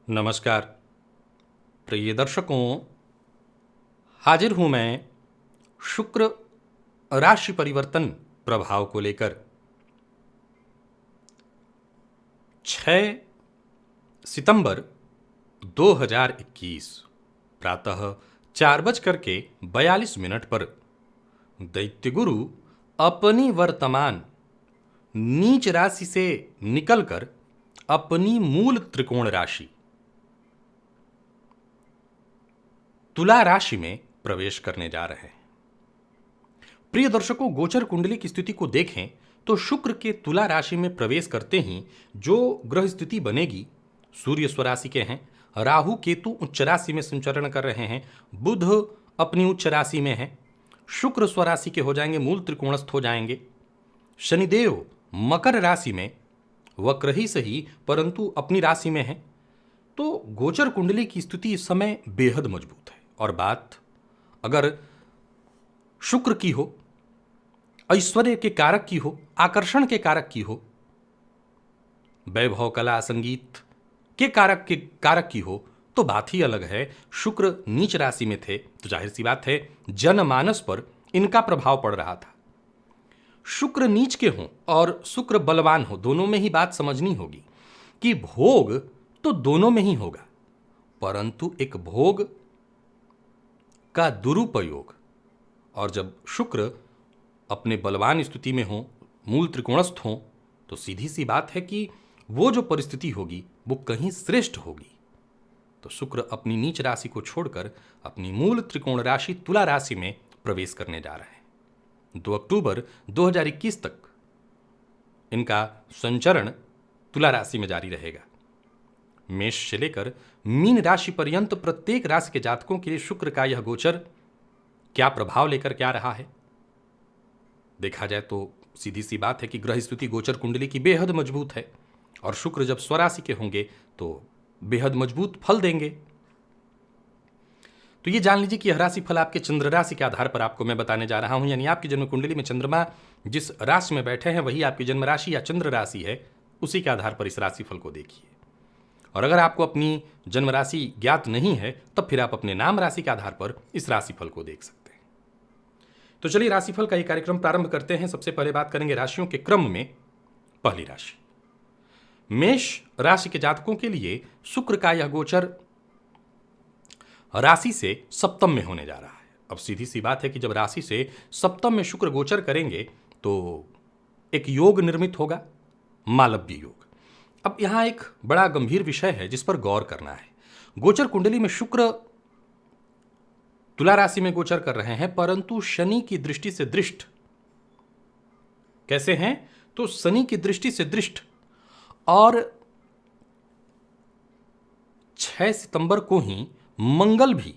नमस्कार प्रिय दर्शकों, हाजिर हूं मैं शुक्र राशि परिवर्तन प्रभाव को लेकर। 6 सितंबर 2021 प्रातः 4:42 पर दैत्य गुरु अपनी वर्तमान नीच राशि से निकलकर अपनी मूल त्रिकोण राशि तुला राशि में प्रवेश करने जा रहे हैं। प्रिय दर्शकों, गोचर कुंडली की स्थिति को देखें तो शुक्र के तुला राशि में प्रवेश करते ही जो ग्रह स्थिति बनेगी, सूर्य स्वराशि के हैं, राहु केतु उच्च राशि में संचरण कर रहे हैं, बुध अपनी उच्च राशि में है, शुक्र स्वराशि के हो जाएंगे, मूल त्रिकोणस्थ हो जाएंगे, शनिदेव मकर राशि में वक्र ही सही परंतु अपनी राशि में है। तो गोचर कुंडली की स्थिति इस समय बेहद मजबूत है। और बात अगर शुक्र की हो, ऐश्वर्य के कारक की हो, आकर्षण के कारक की हो, वैभव कला संगीत के कारक की हो, तो बात ही अलग है। शुक्र नीच राशि में थे तो जाहिर सी बात है जनमानस पर इनका प्रभाव पड़ रहा था। शुक्र नीच के हों और शुक्र बलवान हो, दोनों में ही बात समझनी होगी कि भोग तो दोनों में ही होगा, परंतु एक भोग का दुरुपयोग, और जब शुक्र अपने बलवान स्थिति में हो, मूल त्रिकोणस्थ हो, तो सीधी सी बात है कि वो जो परिस्थिति होगी वो कहीं श्रेष्ठ होगी। तो शुक्र अपनी नीच राशि को छोड़कर अपनी मूल त्रिकोण राशि तुला राशि में प्रवेश करने जा रहे हैं। 2 अक्टूबर 2021 तक इनका संचरण तुला राशि में जारी रहेगा। मेष से लेकर मीन राशि पर्यंत प्रत्येक राशि के जातकों के लिए शुक्र का यह गोचर क्या प्रभाव लेकर क्या रहा है, देखा जाए तो सीधी सी बात है कि ग्रह स्थिति गोचर कुंडली की बेहद मजबूत है, और शुक्र जब स्वराशि के होंगे तो बेहद मजबूत फल देंगे। तो ये जान लीजिए कि यह राशि फल आपके चंद्र राशि के आधार पर आपको मैं बताने जा रहा हूं, यानी आपकी जन्म कुंडली में चंद्रमा जिस राशि में बैठे हैं वही आपकी जन्म राशि या चंद्र राशि है, उसी के आधार पर इस राशि फल को देखिए। और अगर आपको अपनी जन्म राशि ज्ञात नहीं है तब फिर आप अपने नाम राशि के आधार पर इस राशिफल को देख सकते हैं। तो चलिए राशिफल का ये कार्यक्रम प्रारंभ करते हैं। सबसे पहले बात करेंगे राशियों के क्रम में। पहली राशि मेष राशि के जातकों के लिए शुक्र का यह गोचर राशि से सप्तम में होने जा रहा है। अब सीधी सी बात है कि जब राशि से सप्तम में शुक्र गोचर करेंगे तो एक योग निर्मित होगा, मालव्य योग। अब यहां एक बड़ा गंभीर विषय है जिस पर गौर करना है। गोचर कुंडली में शुक्र तुला राशि में गोचर कर रहे हैं, परंतु शनि की दृष्टि से दृष्ट कैसे हैं, तो शनि की दृष्टि से दृष्ट, और 6 सितंबर को ही मंगल भी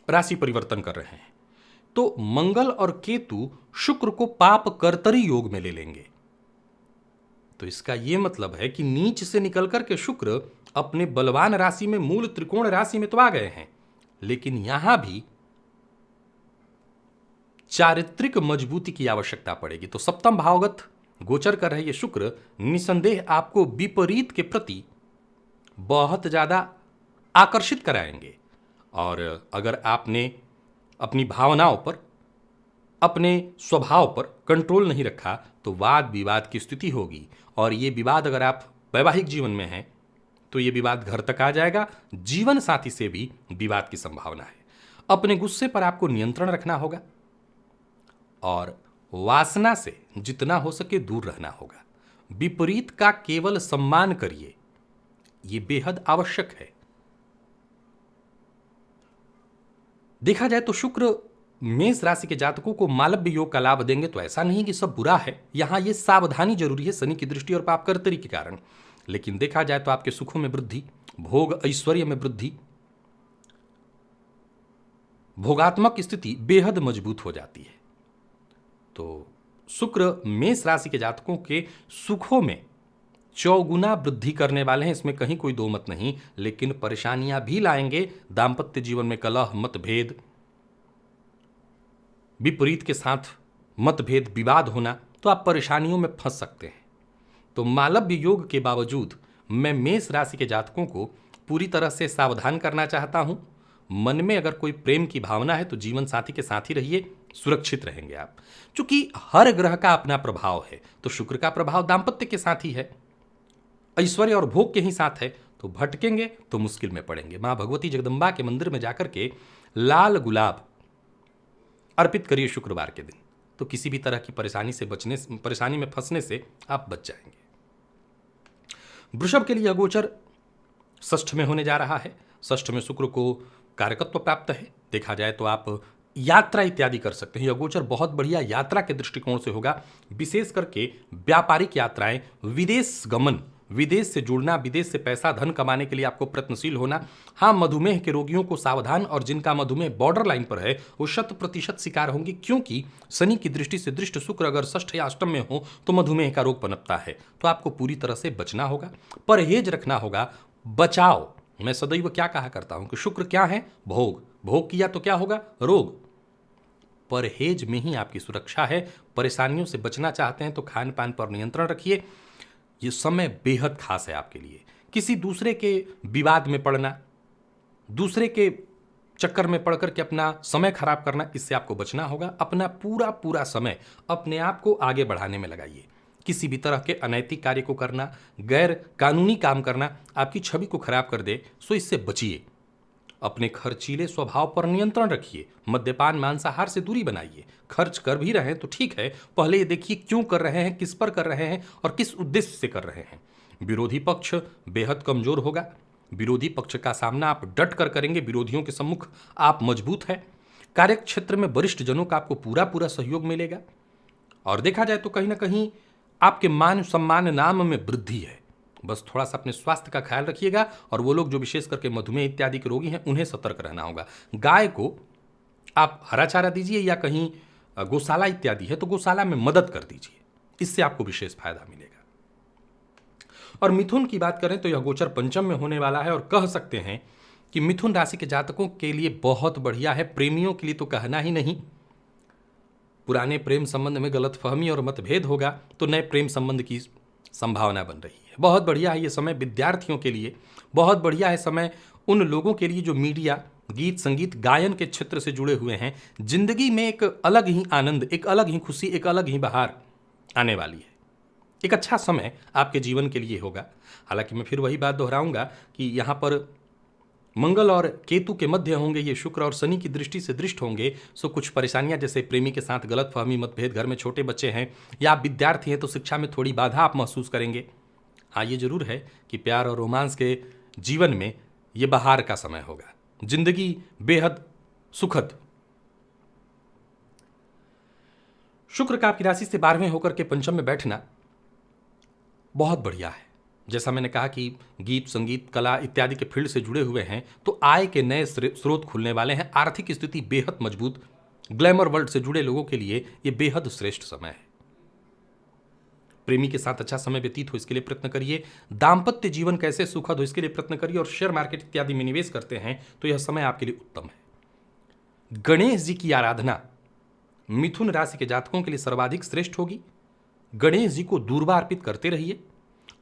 राशि परिवर्तन कर रहे हैं। तो मंगल और केतु शुक्र को पाप कर्तरी योग में ले लेंगे। तो इसका यह मतलब है कि नीच से निकलकर के शुक्र अपने बलवान राशि में, मूल त्रिकोण राशि में तो आ गए हैं, लेकिन यहां भी चारित्रिक मजबूती की आवश्यकता पड़ेगी। तो सप्तम भावगत गोचर कर रहे ये शुक्र निसंदेह आपको विपरीत के प्रति बहुत ज्यादा आकर्षित कराएंगे, और अगर आपने अपनी भावनाओं पर, अपने स्वभाव पर कंट्रोल नहीं रखा तो वाद विवाद की स्थिति होगी, और ये विवाद अगर आप वैवाहिक जीवन में हैं तो ये विवाद घर तक आ जाएगा। जीवन साथी से भी विवाद की संभावना है। अपने गुस्से पर आपको नियंत्रण रखना होगा, और वासना से जितना हो सके दूर रहना होगा। विपरीत का केवल सम्मान करिए, ये बेहद आवश्यक है। देखा जाए तो शुक्र मेष राशि के जातकों को मालव्य योग का लाभ देंगे, तो ऐसा नहीं कि सब बुरा है। यहां ये सावधानी जरूरी है शनि की दृष्टि और पापकर्तरी के कारण। लेकिन देखा जाए तो आपके सुखों में वृद्धि, भोग ऐश्वर्य में वृद्धि, भोगात्मक स्थिति बेहद मजबूत हो जाती है। तो शुक्र मेष राशि के जातकों के सुखों में चौगुना वृद्धि करने वाले हैं, इसमें कहीं कोई दो मत नहीं, लेकिन परेशानियां भी लाएंगे। दाम्पत्य जीवन में कलह, मतभेद, विपरीत के साथ मतभेद, विवाद होना, तो आप परेशानियों में फंस सकते हैं। तो मालव्य योग के बावजूद मैं मेष राशि के जातकों को पूरी तरह से सावधान करना चाहता हूं। मन में अगर कोई प्रेम की भावना है तो जीवन साथी के साथ ही रहिए, सुरक्षित रहेंगे आप। क्योंकि हर ग्रह का अपना प्रभाव है, तो शुक्र का प्रभाव दाम्पत्य के साथ ही है, ऐश्वर्य और भोग के ही साथ है, तो भटकेंगे तो मुश्किल में पड़ेंगे। मां भगवती जगदम्बा के मंदिर में जाकर के लाल गुलाब अर्पित करिए शुक्रवार के दिन, तो किसी भी तरह की परेशानी में फंसने से आप बच जाएंगे। वृषभ के लिए अगोचर षष्ठ में होने जा रहा है। षष्ठ में शुक्र को कारकत्व प्राप्त है। देखा जाए तो आप यात्रा इत्यादि कर सकते हैं। यह गोचर बहुत बढ़िया यात्रा के दृष्टिकोण से होगा, विशेष करके व्यापारिक यात्राएं, विदेश गमन, विदेश से जुड़ना, विदेश से पैसा धन कमाने के लिए आपको प्रयत्नशील होना। हाँ, मधुमेह के रोगियों को सावधान, और जिनका मधुमेह बॉर्डर लाइन पर है वो 100% शिकार होंगे, क्योंकि शनि की दृष्टि से दृष्ट शुक्र अगर षष्ठ या अष्टम में हो तो मधुमेह का रोग पनपता है। तो आपको पूरी तरह से बचना होगा, परहेज रखना होगा। बचाव, मैं सदैव क्या कहा करता हूं कि शुक्र क्या है? भोग। भोग किया तो क्या होगा? रोग। परहेज में ही आपकी सुरक्षा है। परेशानियों से बचना चाहते हैं तो खान पान पर नियंत्रण रखिए। यह समय बेहद खास है आपके लिए। किसी दूसरे के विवाद में पड़ना, दूसरे के चक्कर में पड़ करके अपना समय खराब करना, इससे आपको बचना होगा। अपना पूरा समय अपने आप को आगे बढ़ाने में लगाइए। किसी भी तरह के अनैतिक कार्य को करना, गैर कानूनी काम करना आपकी छवि को खराब कर दे, सो इससे बचिए। अपने खर्चीले स्वभाव पर नियंत्रण रखिए। मद्यपान, मांसाहार से दूरी बनाइए। खर्च कर भी रहे हैं तो ठीक है, पहले ये देखिए क्यों कर रहे हैं, किस पर कर रहे हैं और किस उद्देश्य से कर रहे हैं। विरोधी पक्ष बेहद कमजोर होगा। विरोधी पक्ष का सामना आप डट कर करेंगे। विरोधियों के सम्मुख आप मजबूत हैं। कार्य क्षेत्र में वरिष्ठ जनों का आपको पूरा सहयोग मिलेगा। और देखा जाए तो कहीं ना कहीं आपके मान सम्मान नाम में वृद्धि है। बस थोड़ा सा अपने स्वास्थ्य का ख्याल रखिएगा। और वो लोग जो विशेष करके मधुमेह इत्यादि के रोगी हैं, उन्हें सतर्क रहना होगा। गाय को आप हरा चारा दीजिए, या कहीं गौशाला इत्यादि है तो गौशाला में मदद कर दीजिए, इससे आपको विशेष फायदा मिलेगा। और मिथुन की बात करें तो यह गोचर पंचम में होने वाला है, और कह सकते हैं कि मिथुन राशि के जातकों के लिए बहुत बढ़िया है। प्रेमियों के लिए तो कहना ही नहीं। पुराने प्रेम संबंध में गलतफहमी और मतभेद होगा तो नए प्रेम संबंध की संभावना बन रही है। बहुत बढ़िया है ये समय विद्यार्थियों के लिए। बहुत बढ़िया है समय उन लोगों के लिए जो मीडिया, गीत, संगीत, गायन के क्षेत्र से जुड़े हुए हैं। जिंदगी में एक अलग ही आनंद, एक अलग ही खुशी, एक अलग ही बहार आने वाली है। एक अच्छा समय आपके जीवन के लिए होगा। हालांकि मैं फिर वही बात दोहराऊंगा कि यहाँ पर मंगल और केतु के मध्य होंगे ये शुक्र, और शनि की दृष्टि से दृष्ट होंगे। सो कुछ परेशानियां, जैसे प्रेमी के साथ गलतफहमी, मतभेद, घर में छोटे बच्चे हैं या आप विद्यार्थी हैं तो शिक्षा में थोड़ी बाधा आप महसूस करेंगे। हाँ, ये जरूर है कि प्यार और रोमांस के जीवन में ये बहार का समय होगा। जिंदगी बेहद सुखद। शुक्र का आपकी राशि से 12वें होकर के पंचम में बैठना बहुत बढ़िया है। जैसा मैंने कहा कि गीत, संगीत, कला इत्यादि के फील्ड से जुड़े हुए हैं तो आय के नए स्रोत खुलने वाले हैं। आर्थिक स्थिति बेहद मजबूत। ग्लैमर वर्ल्ड से जुड़े लोगों के लिए यह बेहद श्रेष्ठ समय है। प्रेमी के साथ अच्छा समय व्यतीत हो, इसके लिए प्रयत्न करिए। दाम्पत्य जीवन कैसे सुखद हो, इसके लिए प्रयत्न करिए। और शेयर मार्केट इत्यादि में निवेश करते हैं तो यह समय आपके लिए उत्तम है। गणेश जी की आराधना मिथुन राशि के जातकों के लिए सर्वाधिक श्रेष्ठ होगी। गणेश जी को दूर्वा अर्पित करते रहिए,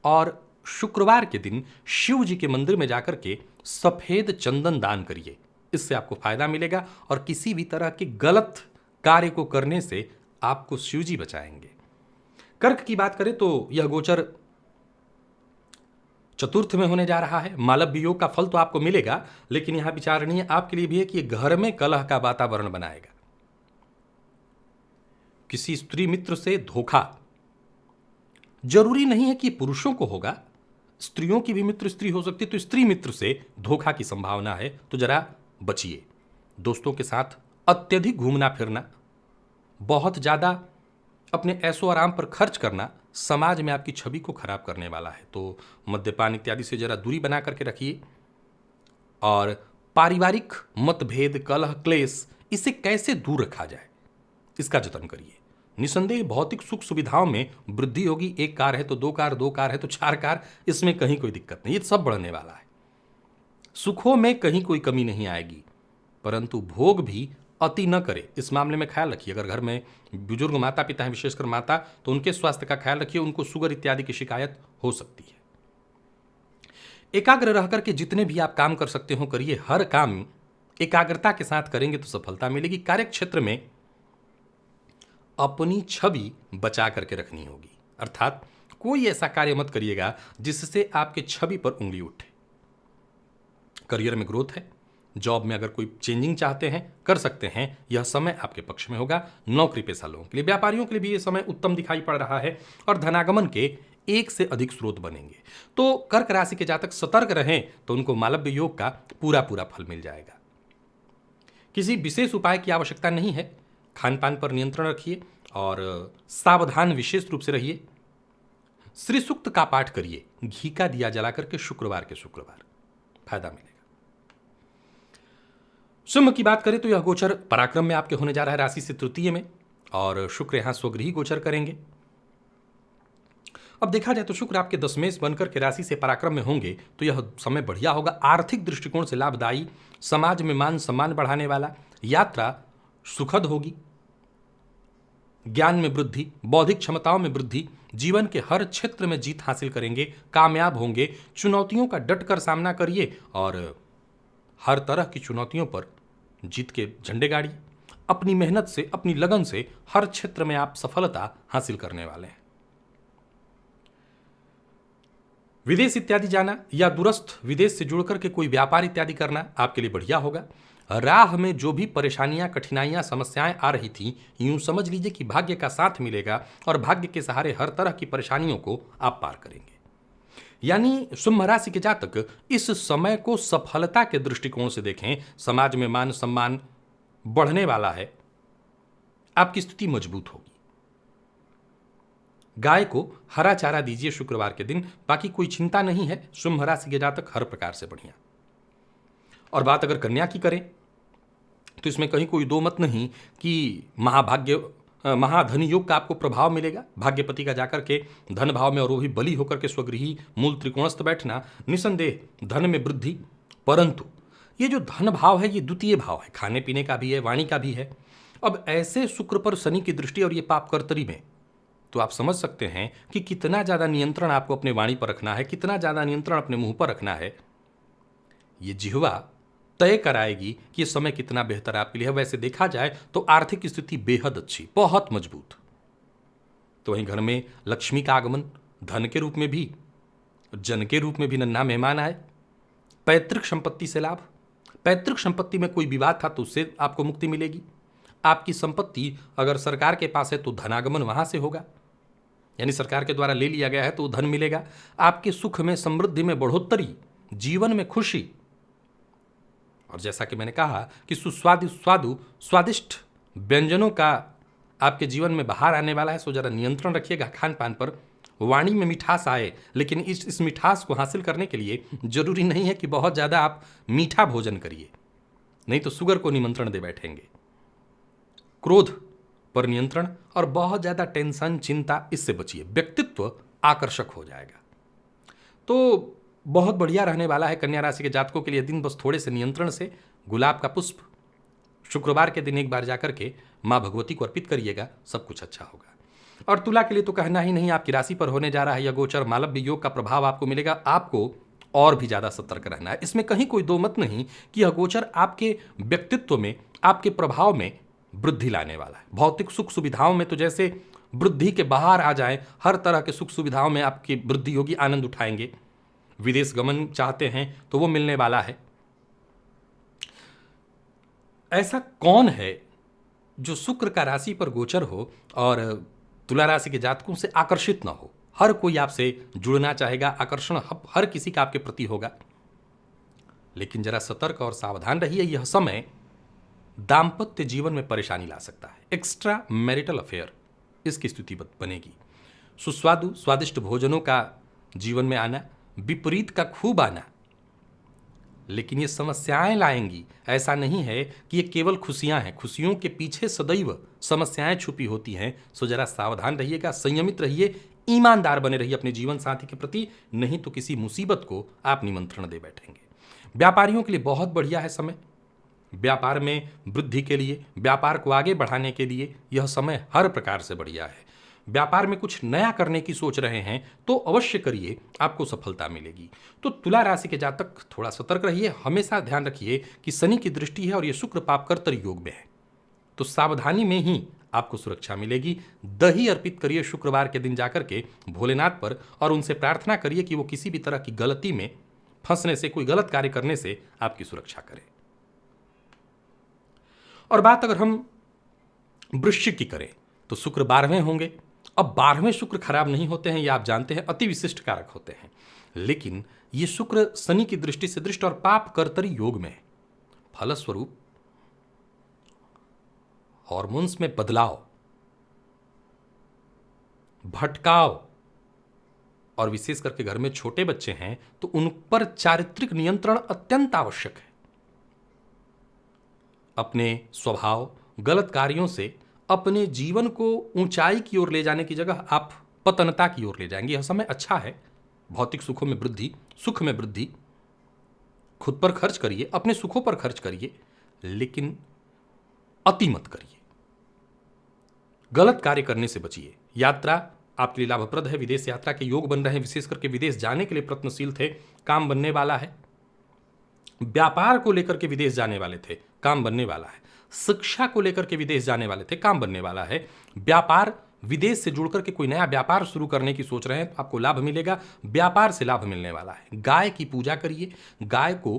और शुक्रवार के दिन शिव जी के मंदिर में जाकर के सफेद चंदन दान करिए। इससे आपको फायदा मिलेगा और किसी भी तरह के गलत कार्य को करने से आपको शिव जी बचाएंगे। कर्क की बात करें तो यह गोचर चतुर्थ में होने जा रहा है। मालव्य योग का फल तो आपको मिलेगा, लेकिन यहां विचारणीय आपके लिए भी है कि यह घर में कलह का वातावरण बनाएगा। किसी स्त्री मित्र से धोखा, जरूरी नहीं है कि पुरुषों को होगा, स्त्रियों की भी मित्र स्त्री हो सकती है, तो स्त्री मित्र से धोखा की संभावना है, तो जरा बचिए। दोस्तों के साथ अत्यधिक घूमना फिरना, बहुत ज्यादा अपने ऐशो आराम पर खर्च करना समाज में आपकी छवि को खराब करने वाला है। तो मद्यपान इत्यादि से जरा दूरी बना करके रखिए। और पारिवारिक मतभेद, कलह, क्लेश, इसे कैसे दूर रखा जाए इसका जतन करिए। निसंदेह भौतिक सुख सुविधाओं में वृद्धि होगी। 1 कार है तो 2 कार, 2 कार है तो 4 कार, इसमें कहीं कोई दिक्कत नहीं, ये सब बढ़ने वाला है। सुखों में कहीं कोई कमी नहीं आएगी, परंतु भोग भी अति न करे, इस मामले में ख्याल रखिए। अगर घर में बुजुर्ग माता पिता हैं, विशेषकर माता, तो उनके स्वास्थ्य का ख्याल रखिए। उनको शुगर इत्यादि की शिकायत हो सकती है। एकाग्र रह करके जितने भी आप काम कर सकते हो करिए, हर काम एकाग्रता के साथ करेंगे तो सफलता मिलेगी। कार्य क्षेत्र में अपनी छवि बचा करके रखनी होगी, अर्थात कोई ऐसा कार्य मत करिएगा जिससे आपके छवि पर उंगली उठे। करियर में ग्रोथ है, जॉब में अगर कोई चेंजिंग चाहते हैं कर सकते हैं, यह समय आपके पक्ष में होगा। नौकरी पेशा लोगों के लिए, व्यापारियों के लिए भी यह समय उत्तम दिखाई पड़ रहा है और धनागमन के एक से अधिक स्रोत बनेंगे। तो कर्क राशि के जातक सतर्क रहें तो उनको मालव्य योग का पूरा पूरा फल मिल जाएगा। किसी विशेष उपाय की आवश्यकता नहीं है, खान पान पर नियंत्रण रखिए और सावधान विशेष रूप से रहिए। श्री सूक्त का पाठ करिए, घी का दिया जला करके शुक्रवार के शुक्रवार, फायदा मिलेगा। सिंह की बात करें तो यह गोचर पराक्रम में आपके होने जा रहा है, राशि से तृतीय में, और शुक्र यहां स्वगृही गोचर करेंगे। अब देखा जाए तो शुक्र आपके दशमेश बनकर के राशि से पराक्रम में होंगे तो यह समय बढ़िया होगा, आर्थिक दृष्टिकोण से लाभदायी, समाज में मान सम्मान बढ़ाने वाला, यात्रा सुखद होगी, ज्ञान में वृद्धि, बौद्धिक क्षमताओं में वृद्धि, जीवन के हर क्षेत्र में जीत हासिल करेंगे, कामयाब होंगे, चुनौतियों का डटकर सामना करिए और हर तरह की चुनौतियों पर जीत के झंडे गाड़िए। अपनी मेहनत से, अपनी लगन से हर क्षेत्र में आप सफलता हासिल करने वाले हैं। विदेश इत्यादि जाना या दूरस्थ विदेश से जुड़कर के कोई व्यापार इत्यादि करना आपके लिए बढ़िया होगा। राह में जो भी परेशानियां, कठिनाइयां, समस्याएं आ रही थी, यूं समझ लीजिए कि भाग्य का साथ मिलेगा और भाग्य के सहारे हर तरह की परेशानियों को आप पार करेंगे। यानी सिंह राशि के जातक इस समय को सफलता के दृष्टिकोण से देखें, समाज में मान सम्मान बढ़ने वाला है, आपकी स्थिति मजबूत होगी। गाय को हरा चारा दीजिए शुक्रवार के दिन, बाकी कोई चिंता नहीं है। सिंह राशि के जातक हर प्रकार से बढ़िया। और बात अगर कन्या की करें तो इसमें कहीं कोई दो मत नहीं कि महाधन योग का आपको प्रभाव मिलेगा। भाग्यपति का जाकर के धन भाव में और वो भी बली होकर के स्वगृही मूल त्रिकोणस्थ बैठना, निसंदेह धन में वृद्धि। परंतु ये जो धन भाव है ये द्वितीय भाव है, खाने पीने का भी है, वाणी का भी है। अब ऐसे शुक्र पर शनि की दृष्टि और ये पाप कर्तरी में, तो आप समझ सकते हैं कि कितना ज़्यादा नियंत्रण आपको अपने वाणी पर रखना है, कितना ज़्यादा नियंत्रण अपने मुंह पर रखना है। ये जिह्वा तय कराएगी कि समय कितना बेहतर आपके लिए है। वैसे देखा जाए तो आर्थिक स्थिति बेहद अच्छी, बहुत मजबूत। तो वहीं घर में लक्ष्मी का आगमन, धन के रूप में भी, जन के रूप में भी नन्हा मेहमान आए। पैतृक संपत्ति से लाभ, पैतृक संपत्ति में कोई विवाद था तो उससे आपको मुक्ति मिलेगी। आपकी संपत्ति अगर सरकार के पास है तो धनागमन वहां से होगा, यानी सरकार के द्वारा ले लिया गया है तो धन मिलेगा। आपके सुख में, समृद्धि में बढ़ोतरी, जीवन में खुशी। और जैसा कि मैंने कहा कि स्वादिष्ट व्यंजनों का आपके जीवन में बाहर आने वाला है, सो जरा नियंत्रण रखिएगा खान पान पर। वाणी में मिठास आए, लेकिन इस मिठास को हासिल करने के लिए जरूरी नहीं है कि बहुत ज़्यादा आप मीठा भोजन करिए, नहीं तो शुगर को निमंत्रण दे बैठेंगे। क्रोध पर नियंत्रण और बहुत ज़्यादा टेंशन, चिंता, इससे बचिए। व्यक्तित्व आकर्षक हो जाएगा। तो बहुत बढ़िया रहने वाला है कन्या राशि के जातकों के लिए दिन। बस थोड़े से नियंत्रण से गुलाब का पुष्प शुक्रवार के दिन एक बार जाकर के माँ भगवती को अर्पित करिएगा, सब कुछ अच्छा होगा। और तुला के लिए तो कहना ही नहीं, आपकी राशि पर होने जा रहा है यह गोचर, मालव्य योग का प्रभाव आपको मिलेगा। आपको और भी ज़्यादा सतर्क रहना है। इसमें कहीं कोई दो मत नहीं कि यह गोचर आपके व्यक्तित्व में, आपके प्रभाव में वृद्धि लाने वाला है। भौतिक सुख सुविधाओं में तो जैसे वृद्धि के बाहर आ जाए, हर तरह के सुख सुविधाओं में आपकी वृद्धि होगी, आनंद उठाएंगे। विदेश गमन चाहते हैं तो वो मिलने वाला है। ऐसा कौन है जो शुक्र का राशि पर गोचर हो और तुला राशि के जातकों से आकर्षित ना हो? हर कोई आपसे जुड़ना चाहेगा, आकर्षण हर किसी का आपके प्रति होगा। लेकिन जरा सतर्क और सावधान रहिए, यह समय दाम्पत्य जीवन में परेशानी ला सकता है। एक्स्ट्रा मैरिटल अफेयर, इसकी स्थिति बनेगी। सुस्वादु स्वादिष्ट भोजनों का जीवन में आना, विपरीत का खूब आना, लेकिन ये समस्याएं लाएंगी। ऐसा नहीं है कि ये केवल खुशियां हैं, खुशियों के पीछे सदैव समस्याएं छुपी होती हैं। सो जरा सावधान रहिएगा, संयमित रहिए, ईमानदार बने रहिए अपने जीवन साथी के प्रति, नहीं तो किसी मुसीबत को आप निमंत्रण दे बैठेंगे। व्यापारियों के लिए बहुत बढ़िया है समय। व्यापार में वृद्धि के लिए, व्यापार को आगे बढ़ाने के लिए यह समय हर प्रकार से बढ़िया है। व्यापार में कुछ नया करने की सोच रहे हैं तो अवश्य करिए, आपको सफलता मिलेगी। तो तुला राशि के जातक थोड़ा सतर्क रहिए, हमेशा ध्यान रखिए कि शनि की दृष्टि है और ये शुक्र पापकर्तर योग में है, तो सावधानी में ही आपको सुरक्षा मिलेगी। दही अर्पित करिए शुक्रवार के दिन जाकर के भोलेनाथ पर और उनसे प्रार्थना करिए कि वो किसी भी तरह की गलती में फंसने से, कोई गलत कार्य करने से आपकी सुरक्षा करें। और बात अगर हम वृश्चिक की करें तो शुक्र 12वें होंगे। अब 12वें शुक्र खराब नहीं होते हैं, ये आप जानते हैं, अति विशिष्ट कारक होते हैं, लेकिन ये शुक्र शनि की दृष्टि से दृष्ट और पाप कर्तरी योग में है। फलस्वरूप हॉर्मोन्स में बदलाव, भटकाव, और विशेष करके घर में छोटे बच्चे हैं तो उन पर चारित्रिक नियंत्रण अत्यंत आवश्यक है। अपने स्वभाव, गलत कार्यों से अपने जीवन को ऊंचाई की ओर ले जाने की जगह आप पतनता की ओर ले जाएंगे। यह समय अच्छा है, भौतिक सुखों में वृद्धि, सुख में वृद्धि, खुद पर खर्च करिए, अपने सुखों पर खर्च करिए, लेकिन अति मत करिए। गलत कार्य करने से बचिए। यात्रा आपके लिए लाभप्रद है, विदेश यात्रा के योग बन रहे हैं, विशेष करके विदेश जाने के लिए प्रयत्नशील थे, काम बनने वाला है। व्यापार को लेकर के विदेश जाने वाले थे, काम बनने वाला है। शिक्षा को लेकर के विदेश जाने वाले थे, काम बनने वाला है। व्यापार, विदेश से जुड़कर के कोई नया व्यापार शुरू करने की सोच रहे हैं तो आपको लाभ मिलेगा, व्यापार से लाभ मिलने वाला है। गाय की पूजा करिए, गाय को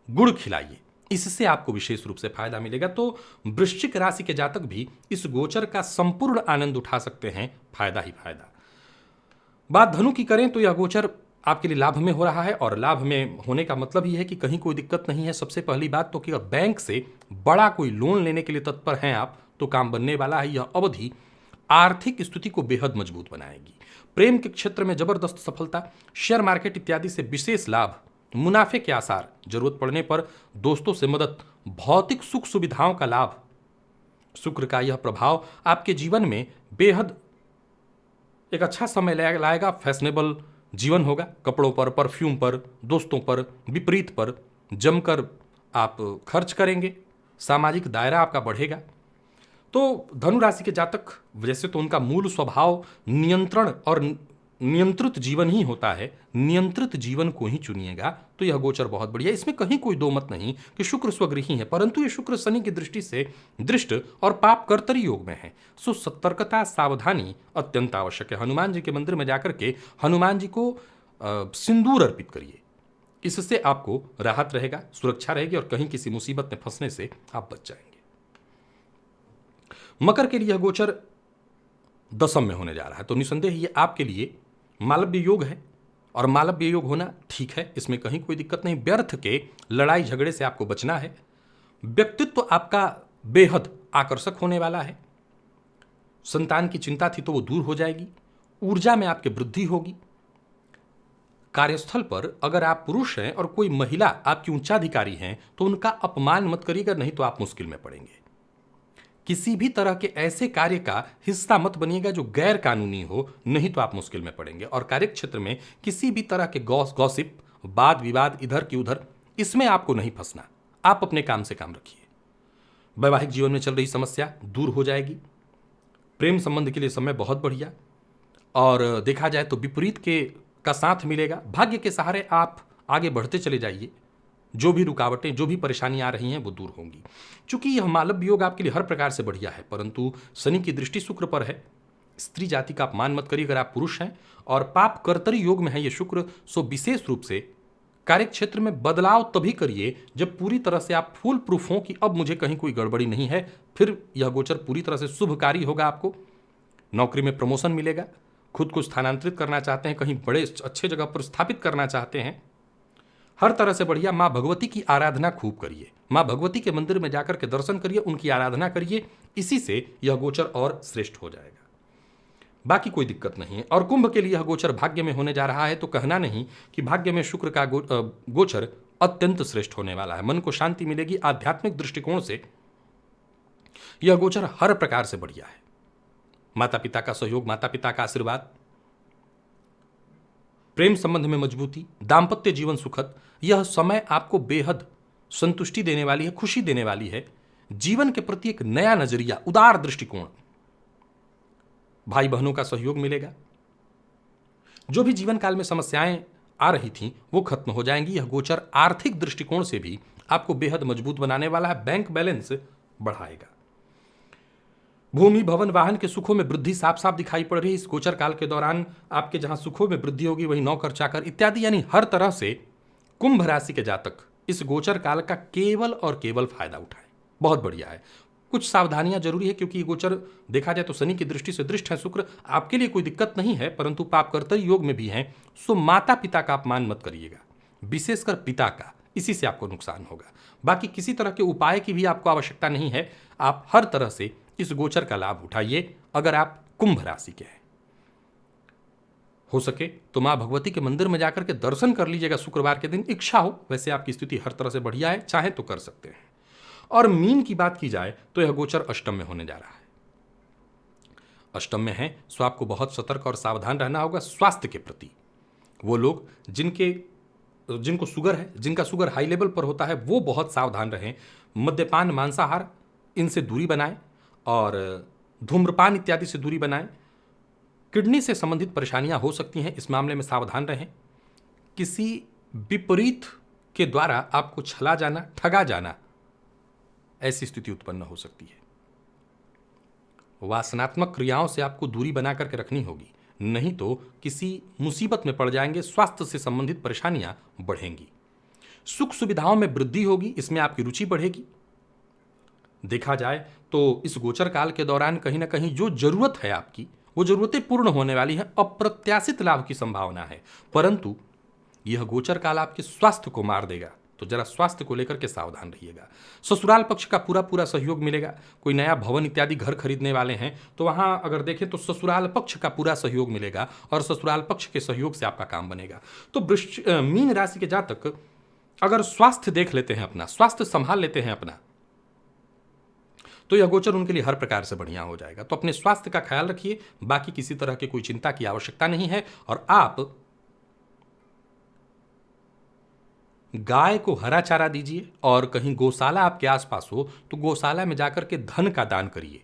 गुड़ खिलाइए, इससे आपको विशेष रूप से फायदा मिलेगा। तो वृश्चिक राशि के जातक भी इस गोचर का संपूर्ण आनंद उठा सकते हैं, फायदा ही फायदा। बात धनु की करें तो यह गोचर आपके लिए लाभ में हो रहा है, और लाभ में होने का मतलब ही है कि कहीं कोई दिक्कत नहीं है। सबसे पहली बात तो कि अगर बैंक से बड़ा कोई लोन लेने के लिए तत्पर हैं आप तो काम बनने वाला है। यह अवधि आर्थिक स्थिति को बेहद मजबूत बनाएगी। प्रेम के क्षेत्र में जबरदस्त सफलता, शेयर मार्केट इत्यादि से विशेष लाभ, मुनाफे के आसार, जरूरत पड़ने पर दोस्तों से मदद, भौतिक सुख सुविधाओं का लाभ। शुक्र का यह प्रभाव आपके जीवन में बेहद एक अच्छा समय लाएगा। फैशनेबल जीवन होगा, कपड़ों पर, परफ्यूम पर, दोस्तों पर, विपरीत पर जमकर आप खर्च करेंगे, सामाजिक दायरा आपका बढ़ेगा। तो धनु राशि के जातक, वैसे तो उनका मूल स्वभाव नियंत्रण और नियंत्रित जीवन ही होता है, नियंत्रित जीवन को ही चुनिएगा तो यह गोचर बहुत बढ़िया। इसमें कहीं कोई दो मत नहीं कि शुक्र स्वगृही है, परंतु ये शुक्र शनि की दृष्टि से दृष्ट और पाप कर्तरी योग में है। सो सतर्कता, सावधानी अत्यंत आवश्यक है। हनुमान जी के मंदिर में जाकर के हनुमान जी को सिंदूर अर्पित करिए, इससे आपको राहत रहेगा, सुरक्षा रहेगी और कहीं किसी मुसीबत में फंसने से आप बच जाएंगे। मकर के लिए यह गोचर दशम में होने जा रहा है, तो निसंदेह ये आपके लिए मालव्य योग है, और मालव्य योग होना ठीक है, इसमें कहीं कोई दिक्कत नहीं। व्यर्थ के लड़ाई झगड़े से आपको बचना है। व्यक्तित्व आपका बेहद आकर्षक होने वाला है। संतान की चिंता थी तो वो दूर हो जाएगी। ऊर्जा में आपकी वृद्धि होगी। कार्यस्थल पर अगर आप पुरुष हैं और कोई महिला आपकी उच्चाधिकारी हैं तो उनका अपमान मत करिएगा, नहीं तो आप मुश्किल में पड़ेंगे। किसी भी तरह के ऐसे कार्य का हिस्सा मत बनिएगा जो गैर कानूनी हो, नहीं तो आप मुश्किल में पड़ेंगे। और कार्य क्षेत्र में किसी भी तरह के गॉसिप, वाद विवाद इधर की उधर, इसमें आपको नहीं फंसना। आप अपने काम से काम रखिए। वैवाहिक जीवन में चल रही समस्या दूर हो जाएगी। प्रेम संबंध के लिए समय बहुत बढ़िया, और देखा जाए तो विपरीत का साथ मिलेगा। भाग्य के सहारे आप आगे बढ़ते चले जाइए। जो भी रुकावटें, जो भी परेशानियां आ रही हैं वो दूर होंगी। चूंकि यह मालव्य योग आपके लिए हर प्रकार से बढ़िया है, परंतु शनि की दृष्टि शुक्र पर है। स्त्री जाति का अपमान मत करिए अगर आप पुरुष हैं। और पाप कर्तरी योग में है ये शुक्र, सो विशेष रूप से कार्य क्षेत्र में बदलाव तभी करिए जब पूरी तरह से आप फुल प्रूफ हो कि अब मुझे कहीं कोई गड़बड़ी नहीं है। फिर यह गोचर पूरी तरह से शुभकारी होगा। आपको नौकरी में प्रमोशन मिलेगा। खुद को स्थानांतरित करना चाहते हैं, कहीं बड़े अच्छे जगह पर स्थापित करना चाहते हैं, हर तरह से बढ़िया। माँ भगवती की आराधना खूब करिए। माँ भगवती के मंदिर में जाकर के दर्शन करिए, उनकी आराधना करिए, इसी से यह गोचर और श्रेष्ठ हो जाएगा। बाकी कोई दिक्कत नहीं है। और कुंभ के लिए यह गोचर भाग्य में होने जा रहा है, तो कहना नहीं कि भाग्य में शुक्र का गोचर अत्यंत श्रेष्ठ होने वाला है। मन को शांति मिलेगी। आध्यात्मिक दृष्टिकोण से यह गोचर हर प्रकार से बढ़िया है। माता पिता का सहयोग, माता पिता का आशीर्वाद, प्रेम संबंध में मजबूती, दाम्पत्य जीवन सुखद, यह समय आपको बेहद संतुष्टि देने वाली है, खुशी देने वाली है। जीवन के प्रति एक नया नजरिया, उदार दृष्टिकोण, भाई बहनों का सहयोग मिलेगा। जो भी जीवन काल में समस्याएं आ रही थीं वो खत्म हो जाएंगी। यह गोचर आर्थिक दृष्टिकोण से भी आपको बेहद मजबूत बनाने वाला है, बैंक बैलेंस बढ़ाएगा। भूमि भवन वाहन के सुखों में वृद्धि साफ साफ दिखाई पड़ रही है। इस गोचर काल के दौरान आपके जहां सुखों में वृद्धि होगी वहीं नौकर चाकर इत्यादि यानी हर तरह से कुंभ राशि के जातक इस गोचर काल का केवल और केवल फायदा उठाएं। बहुत बढ़िया है। कुछ सावधानियां जरूरी है क्योंकि ये गोचर देखा जाए तो शनि की दृष्टि से दृष्ट है। शुक्र आपके लिए कोई दिक्कत नहीं है, परंतु पापकर्तव्य योग में भी है। सो माता पिता का अपमान मत करिएगा, विशेषकर पिता का, इसी से आपको नुकसान होगा। बाकी किसी तरह के उपाय की भी आपको आवश्यकता नहीं है। आप हर तरह से इस गोचर का लाभ उठाइए अगर आप कुंभ राशि के हैं। हो सके तो मां भगवती के मंदिर में जाकर के दर्शन कर लीजिएगा शुक्रवार के दिन, इच्छा हो। वैसे आपकी स्थिति हर तरह से बढ़िया है, चाहे तो कर सकते हैं। और मीन की बात की जाए तो यह गोचर अष्टम में होने जा रहा है। अष्टम में है सो आपको बहुत सतर्क और सावधान रहना होगा स्वास्थ्य के प्रति। वो लोग जिनको शुगर है, जिनका शुगर हाई लेवल पर होता है, वो बहुत सावधान रहें। मद्यपान, मांसाहार, इनसे दूरी बनाएं और धूम्रपान इत्यादि से दूरी बनाएं। किडनी से संबंधित परेशानियां हो सकती हैं, इस मामले में सावधान रहें। किसी विपरीत के द्वारा आपको छला जाना, ठगा जाना, ऐसी स्थिति उत्पन्न हो सकती है। वासनात्मक क्रियाओं से आपको दूरी बना करके रखनी होगी, नहीं तो किसी मुसीबत में पड़ जाएंगे। स्वास्थ्य से संबंधित परेशानियां बढ़ेंगी। सुख सुविधाओं में वृद्धि होगी, इसमें आपकी रुचि बढ़ेगी। देखा जाए तो इस गोचर काल के दौरान कहीं ना कहीं जो जरूरत है आपकी, वो जरूरतें पूर्ण होने वाली हैं। अप्रत्याशित लाभ की संभावना है, परंतु यह गोचर काल आपके स्वास्थ्य को मार देगा, तो जरा स्वास्थ्य को लेकर के सावधान रहिएगा। ससुराल पक्ष का पूरा पूरा सहयोग मिलेगा। कोई नया भवन इत्यादि घर खरीदने वाले हैं तो वहां अगर देखें तो ससुराल पक्ष का पूरा सहयोग मिलेगा और ससुराल पक्ष के सहयोग से आपका काम बनेगा। तो मीन राशि के जातक अगर स्वास्थ्य देख लेते हैं, अपना स्वास्थ्य संभाल लेते हैं अपना, तो यह गोचर उनके लिए हर प्रकार से बढ़िया हो जाएगा। तो अपने स्वास्थ्य का ख्याल रखिए, बाकी किसी तरह की कोई चिंता की आवश्यकता नहीं है। और आप गाय को हरा चारा दीजिए और कहीं गौशाला आपके आसपास हो तो गौशाला में जाकर के धन का दान करिए,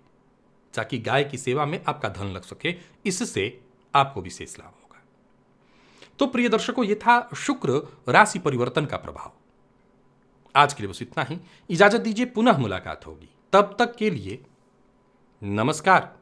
ताकि गाय की सेवा में आपका धन लग सके। इससे आपको विशेष लाभ होगा। तो प्रिय दर्शकों, यह था शुक्र राशि परिवर्तन का प्रभाव। आज के लिए बस इतना ही। इजाजत दीजिए, पुनः मुलाकात होगी। तब तक के लिए नमस्कार।